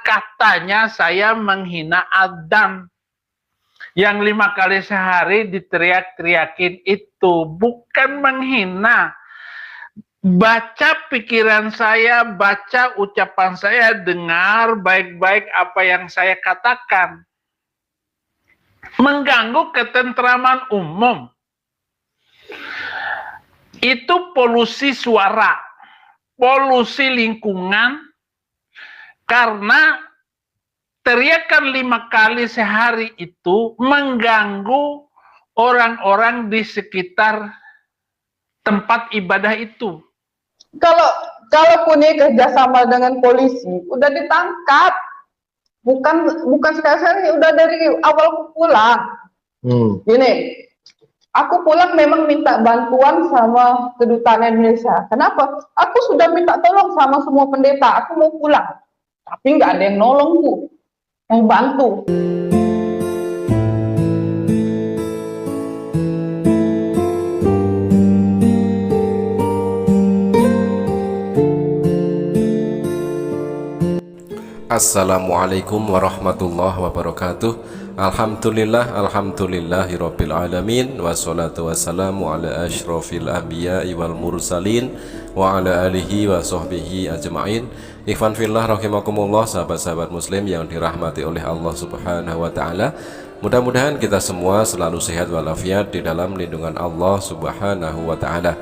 katanya saya menghina adzan yang 5 kali sehari diteriak-teriakin itu. Bukan menghina. Baca pikiran saya, baca ucapan saya, dengar baik-baik apa yang saya katakan. Mengganggu ketentraman umum. Itu polusi suara, polusi lingkungan, karena teriakan 5 kali sehari itu mengganggu orang-orang di sekitar tempat ibadah itu. Kalaupun ini kerjasama dengan polisi, udah ditangkap. Bukan sekali-sekali, udah dari awal pulang. Gini, aku pulang memang minta bantuan sama kedutaan Indonesia. Kenapa? Aku sudah minta tolong sama semua pendeta. Aku mau pulang, tapi nggak ada yang nolong, Bu. Mau bantu. Assalamualaikum warahmatullahi wabarakatuh. Alhamdulillahirabbil alamin, wassalatu wassalamu ala asyrofil anbiya'i wal mursalin wa ala alihi wa sahbihi ajma'in. Ikhwan fillah rahimakumullah, sahabat-sahabat muslim yang dirahmati oleh Allah Subhanahu wa taala. Mudah-mudahan kita semua selalu sehat walafiat di dalam lindungan Allah Subhanahu wa taala.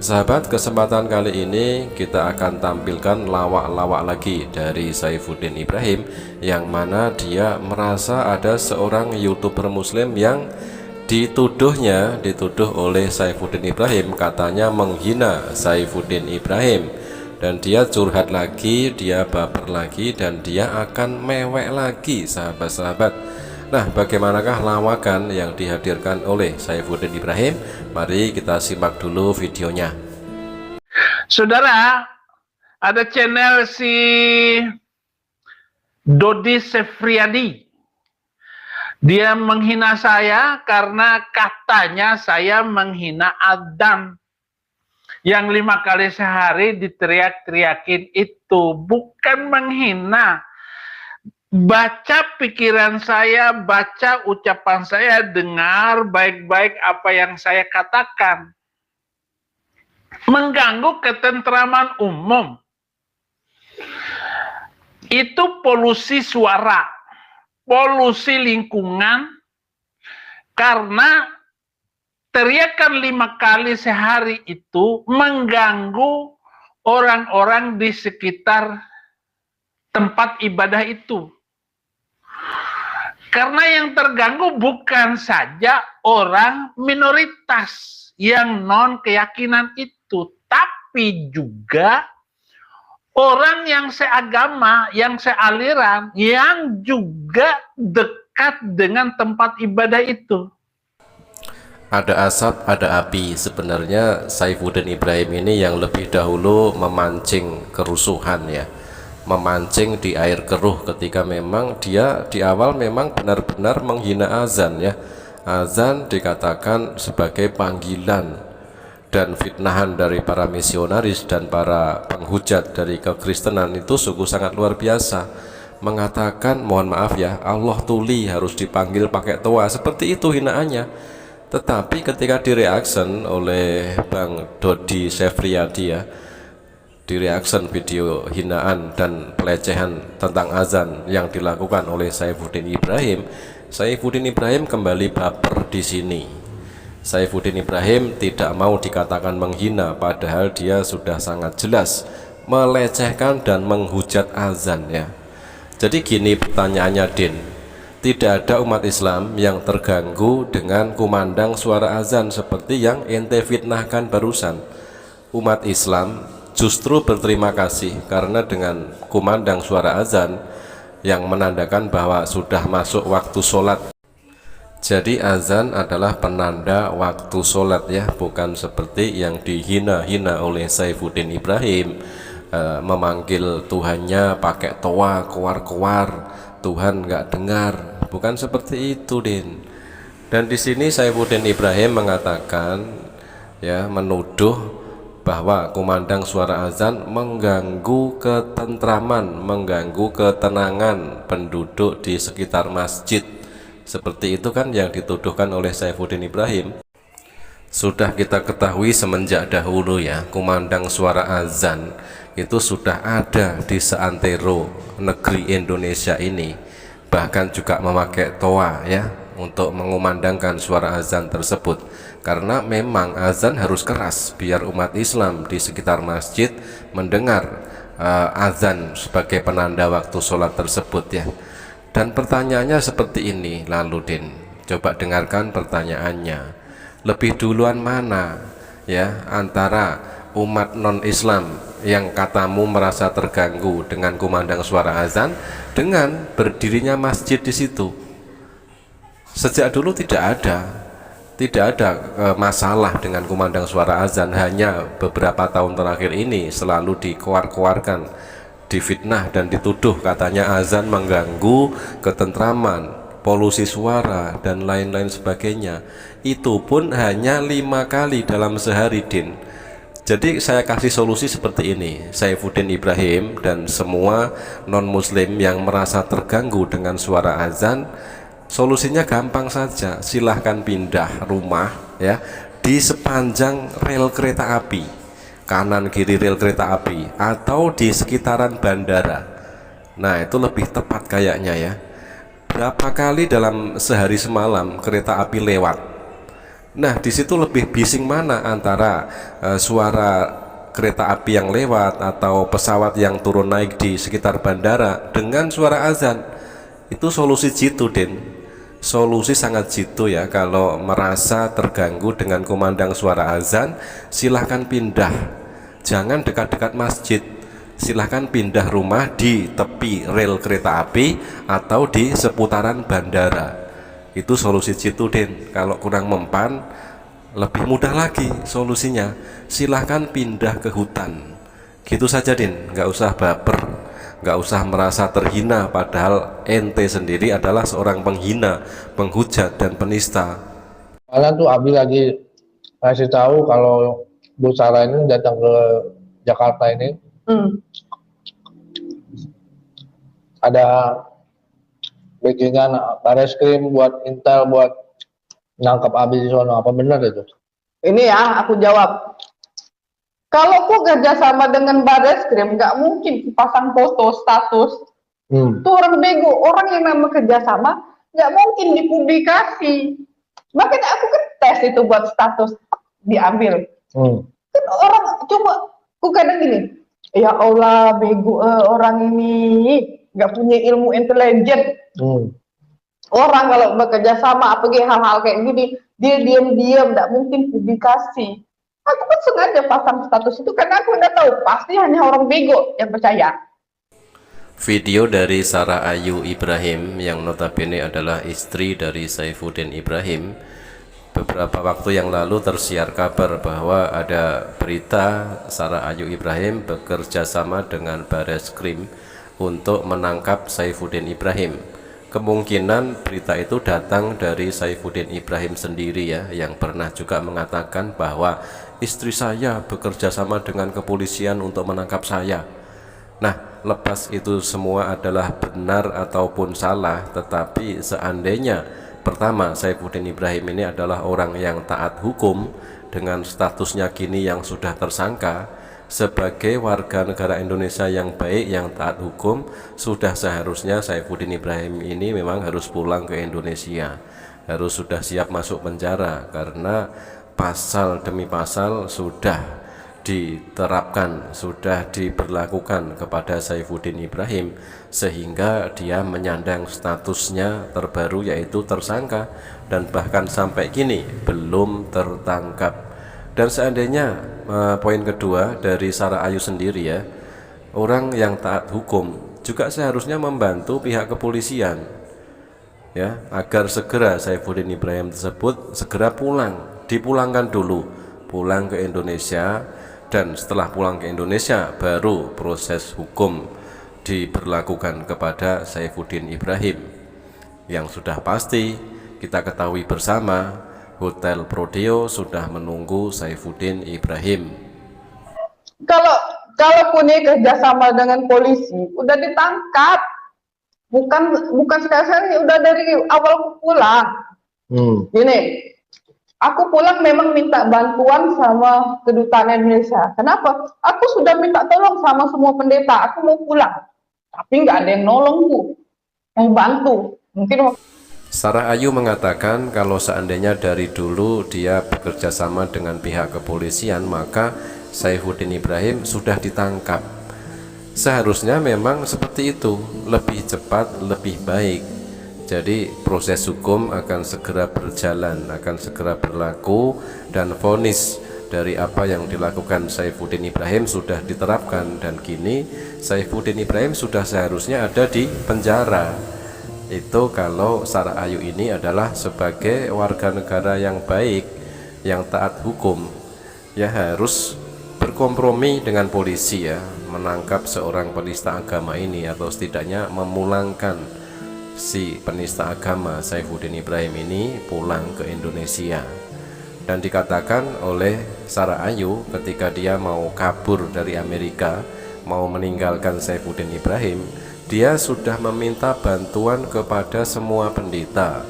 Sahabat, kesempatan kali ini kita akan tampilkan lawak-lawak lagi dari Saifuddin Ibrahim, yang mana dia merasa ada seorang YouTuber muslim yang dituduh oleh Saifuddin Ibrahim, katanya menghina Saifuddin Ibrahim, dan dia curhat lagi, dia baper lagi, dan dia akan mewek lagi, sahabat-sahabat. Nah, bagaimanakah lawakan yang dihadirkan oleh Saifuddin Ibrahim? Mari kita simak dulu videonya. Saudara, ada channel si Dodi Sefriadi. Dia menghina saya karena katanya saya menghina adzan yang 5 kali sehari diteriak-teriakin itu. Bukan menghina. Baca pikiran saya, baca ucapan saya, dengar baik-baik apa yang saya katakan. Mengganggu ketentraman umum. Itu polusi suara, polusi lingkungan, karena teriakan 5 kali sehari itu mengganggu orang-orang di sekitar tempat ibadah itu. Karena yang terganggu bukan saja orang minoritas yang non keyakinan itu, tapi juga orang yang seagama, yang sealiran, yang juga dekat dengan tempat ibadah itu. Ada asap, ada api. Sebenarnya Saifuddin Ibrahim ini yang lebih dahulu memancing kerusuhan, ya, memancing di air keruh ketika memang dia di awal memang benar-benar menghina azan, ya. Azan dikatakan sebagai panggilan dan fitnahan dari para misionaris dan para penghujat dari kekristenan itu sungguh sangat luar biasa. Mengatakan, mohon maaf ya, Allah tuli harus dipanggil pakai toa, seperti itu hinaannya. Tetapi ketika direaction oleh Bang Dodi Sefriadi, ya, direaction video hinaan dan pelecehan tentang azan yang dilakukan oleh Saifuddin Ibrahim, Saifuddin Ibrahim kembali baper di sini. Saifuddin Ibrahim tidak mau dikatakan menghina, padahal dia sudah sangat jelas melecehkan dan menghujat azan, ya. Jadi gini pertanyaannya, Din, tidak ada umat Islam yang terganggu dengan kumandang suara azan seperti yang ente fitnahkan barusan. Umat Islam justru berterima kasih karena dengan kumandang suara azan yang menandakan bahwa sudah masuk waktu sholat. Jadi azan adalah penanda waktu sholat, ya, bukan seperti yang dihina-hina oleh Saifuddin Ibrahim, memanggil Tuhannya pakai toa, kewar-kewar, Tuhan nggak dengar. Bukan seperti itu, Din. Dan di sini Saifuddin Ibrahim mengatakan, ya, menuduh bahwa kumandang suara azan mengganggu ketentraman, mengganggu ketenangan penduduk di sekitar masjid. Seperti itu kan yang dituduhkan oleh Saifuddin Ibrahim. Sudah kita ketahui semenjak dahulu ya, kumandang suara azan itu sudah ada di seantero negeri Indonesia ini, bahkan juga memakai toa ya untuk mengumandangkan suara azan tersebut, karena memang azan harus keras biar umat Islam di sekitar masjid mendengar azan sebagai penanda waktu sholat tersebut ya. Dan pertanyaannya seperti ini, lalu Din, coba dengarkan pertanyaannya. Lebih duluan mana ya antara umat non-Islam yang katamu merasa terganggu dengan kumandang suara azan dengan berdirinya masjid di situ? Sejak dulu tidak ada masalah dengan kumandang suara azan, hanya beberapa tahun terakhir ini selalu dikoar-koarkan, difitnah dan dituduh katanya azan mengganggu ketentraman, polusi suara dan lain-lain sebagainya. Itu pun hanya 5 kali dalam sehari, Din. Jadi saya kasih solusi seperti ini, Saifuddin Ibrahim dan semua non muslim yang merasa terganggu dengan suara azan, solusinya gampang saja, silahkan pindah rumah ya di sepanjang rel kereta api, kanan kiri rel kereta api, atau di sekitaran bandara. Nah itu lebih tepat kayaknya ya. Berapa kali dalam sehari semalam kereta api lewat? Nah di situ lebih bising mana antara suara kereta api yang lewat atau pesawat yang turun naik di sekitar bandara dengan suara azan? Itu solusi jitu, Din. Solusi sangat jitu ya. Kalau merasa terganggu dengan kumandang suara azan, silahkan pindah, jangan dekat-dekat masjid, silahkan pindah rumah di tepi rel kereta api atau di seputaran bandara. Itu solusi jitu, Din. Kalau kurang mempan, lebih mudah lagi solusinya, silahkan pindah ke hutan. Gitu saja, Din. Nggak usah baper, nggak usah merasa terhina, padahal ente sendiri adalah seorang penghina, penghujat dan penista. Kalian tuh Abi lagi kasih tahu kalau Bu Sarah ini datang ke Jakarta ini ada backingan Bareskrim buat intel buat nangkap Abi di sono. Apa benar itu? Ini ya, aku jawab. Kalau ku kerjasama dengan Bareskrim, nggak mungkin pasang foto status. Itu orang bego, orang yang nama kerjasama nggak mungkin dipublikasi. Makanya aku kan tes itu buat status diambil. Kan orang cuma ku kadang gini, ya Allah bego orang ini nggak punya ilmu intelijen. Orang kalau bekerja sama apalagi hal-hal kayak gini, dia diam-diam nggak mungkin publikasi. Aku kan sengaja pasang status itu karena aku udah tahu pasti hanya orang bego yang percaya. Video dari Sarah Ayu Ibrahim yang notabene adalah istri dari Saifuddin Ibrahim. Beberapa waktu yang lalu tersiar kabar bahwa ada berita Sarah Ayu Ibrahim bekerja sama dengan Bareskrim untuk menangkap Saifuddin Ibrahim. Kemungkinan berita itu datang dari Saifuddin Ibrahim sendiri ya, yang pernah juga mengatakan bahwa istri saya bekerja sama dengan kepolisian untuk menangkap saya. Nah, lepas itu semua adalah benar ataupun salah, tetapi seandainya pertama Saifuddin Ibrahim ini adalah orang yang taat hukum dengan statusnya kini yang sudah tersangka, sebagai warga negara Indonesia yang baik, yang taat hukum, sudah seharusnya Saifuddin Ibrahim ini memang harus pulang ke Indonesia, harus sudah siap masuk penjara, karena pasal demi pasal sudah diterapkan, sudah diberlakukan kepada Saifuddin Ibrahim, sehingga dia menyandang statusnya terbaru yaitu tersangka, dan bahkan sampai kini belum tertangkap. Dan seandainya poin kedua dari Sarah Ayu sendiri ya, orang yang taat hukum juga seharusnya membantu pihak kepolisian ya, agar segera Saifuddin Ibrahim tersebut segera pulang, dipulangkan dulu, pulang ke Indonesia, dan setelah pulang ke Indonesia baru proses hukum diberlakukan kepada Saifuddin Ibrahim. Yang sudah pasti kita ketahui bersama, Hotel Prodeo sudah menunggu Saifuddin Ibrahim. Kalaupun ini kerjasama dengan polisi, udah ditangkap. Bukan sekali-sekali, udah dari awal aku pulang. Gini, aku pulang memang minta bantuan sama kedutaan Indonesia. Kenapa? Aku sudah minta tolong sama semua pendeta. Aku mau pulang, tapi nggak ada yang nolongku, yang bantu. Mungkin Sarah Ayu mengatakan kalau seandainya dari dulu dia bekerja sama dengan pihak kepolisian, maka Saifuddin Ibrahim sudah ditangkap. Seharusnya memang seperti itu, lebih cepat, lebih baik. Jadi proses hukum akan segera berjalan, akan segera berlaku, dan vonis dari apa yang dilakukan Saifuddin Ibrahim sudah diterapkan, dan kini Saifuddin Ibrahim sudah seharusnya ada di penjara. Itu kalau Sarah Ayu ini adalah sebagai warga negara yang baik, yang taat hukum, ya harus berkompromi dengan polisi ya, menangkap seorang penista agama ini, atau setidaknya memulangkan si penista agama Saifuddin Ibrahim ini pulang ke Indonesia. Dan dikatakan oleh Sarah Ayu ketika dia mau kabur dari Amerika, mau meninggalkan Saifuddin Ibrahim, dia sudah meminta bantuan kepada semua pendeta,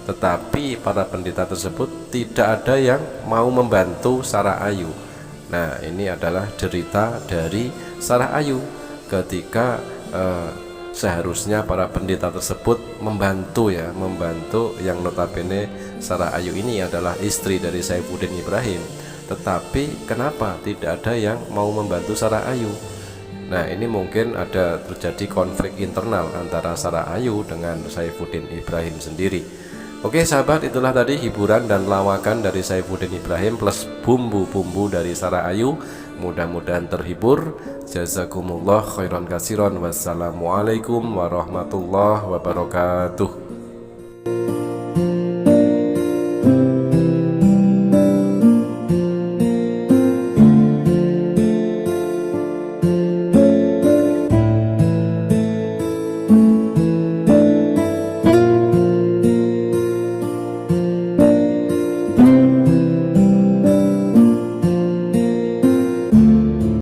tetapi para pendeta tersebut tidak ada yang mau membantu Sarah Ayu. Nah, ini adalah derita dari Sarah Ayu ketika seharusnya para pendeta tersebut membantu ya, membantu yang notabene Sarah Ayu ini adalah istri dari Saifuddin Ibrahim. Tetapi kenapa tidak ada yang mau membantu Sarah Ayu? Nah, ini mungkin ada terjadi konflik internal antara Sarah Ayu dengan Saifuddin Ibrahim sendiri. Oke sahabat, itulah tadi hiburan dan lawakan dari Saifuddin Ibrahim plus bumbu-bumbu dari Sarah Ayu. Mudah-mudahan terhibur. Jazakumullah khairan katsiran. Wassalamualaikum warahmatullahi wabarakatuh.